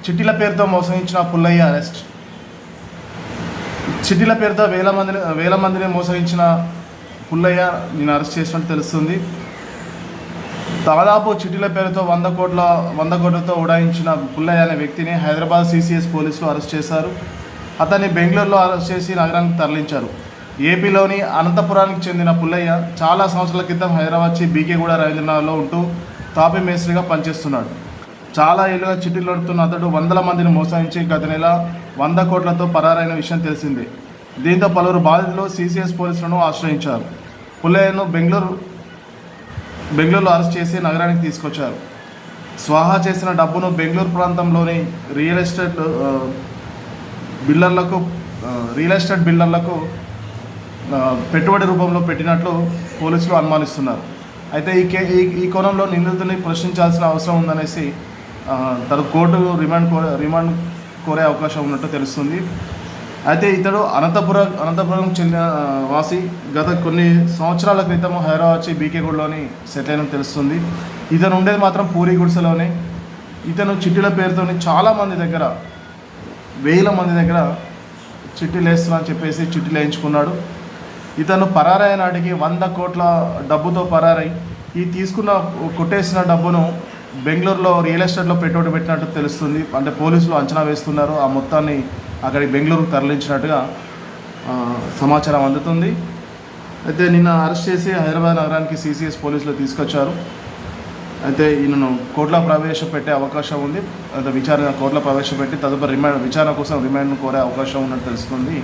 చిట్టీల పేరుతో మోసగించిన పుల్లయ్య అరెస్ట్. చిట్టీల పేరుతో వేల మందిని మోసగించిన పుల్లయ్య నేను అరెస్ట్ చేసినట్టు తెలుస్తుంది. దాదాపు చిట్టీల పేరుతో 100 కోట్లతో ఉడాయించిన పుల్లయ్య అనే వ్యక్తిని హైదరాబాద్ సిసిఎస్ పోలీసులు అరెస్ట్ చేశారు. అతన్ని బెంగళూరులో అరెస్ట్ చేసి నగరానికి తరలించారు. ఏపీలోని అనంతపురానికి చెందిన పుల్లయ్య చాలా సంవత్సరాల క్రితం హైదరాబాద్ బీకేగూడ రవీంద్రనగర్లో ఉంటూ తాపీ మేస్త్రిగా పనిచేస్తున్నాడు. చాలా ఏళ్ళుగా చిట్టీలు నడుపుతున్న అతడు వందల మందిని మోసగించి గత నెల 100 కోట్లతో పరారైన విషయం తెలిసిందే. దీంతో పలువురు బాధితులు సిసిఎస్ పోలీసులను ఆశ్రయించారు. పుల్లయ్యను బెంగళూరులో అరెస్ట్ చేసి నగరానికి తీసుకొచ్చారు. స్వాహా చేసిన డబ్బును బెంగళూరు ప్రాంతంలోని రియల్ ఎస్టేట్ బిల్డర్లకు పెట్టుబడి రూపంలో పెట్టినట్లు పోలీసులు అనుమానిస్తున్నారు. అయితే ఈ కోణంలో నిందితుడిని ప్రశ్నించాల్సిన అవసరం ఉందనేసి తన కోర్టు రిమాండ్ కోరే అవకాశం ఉన్నట్టు తెలుస్తుంది. అయితే ఇతడు అనంతపురం చెందిన వాసి. గత కొన్ని సంవత్సరాల క్రితం హైదరాబాద్ బీకేగూడలోని సెటిల్ అయినట్టు తెలుస్తుంది. ఇతను ఉండేది మాత్రం పూరి గుడిసెలోనే. ఇతను చిట్టీల పేరుతో చాలామంది దగ్గర, వేల మంది దగ్గర చిట్టీలు వేస్తున్నా అని చెప్పేసి చిట్టీలు వేయించుకున్నాడు. ఇతను పరారయ్య నాటికి 100 కోట్ల డబ్బుతో పరారై కొట్టేసిన డబ్బును బెంగళూరులో రియల్ ఎస్టేట్లో పెట్టుబడి పెట్టినట్టు తెలుస్తుంది. అంటే పోలీసులు అంచనా వేస్తున్నారు. ఆ మొత్తాన్ని అక్కడికి బెంగళూరుకు తరలించినట్టుగా సమాచారం అందుతుంది. అయితే నిన్న అరెస్ట్ చేసి హైదరాబాద్ నగరానికి సిసిఎస్ పోలీసులు తీసుకొచ్చారు. అయితే ఈయనను కోర్టులో ప్రవేశపెట్టే అవకాశం ఉంది. అయితే కోర్టులో ప్రవేశపెట్టి తదుపరి విచారణ కోసం రిమాండ్ను కోరే అవకాశం ఉన్నట్టు తెలుస్తుంది.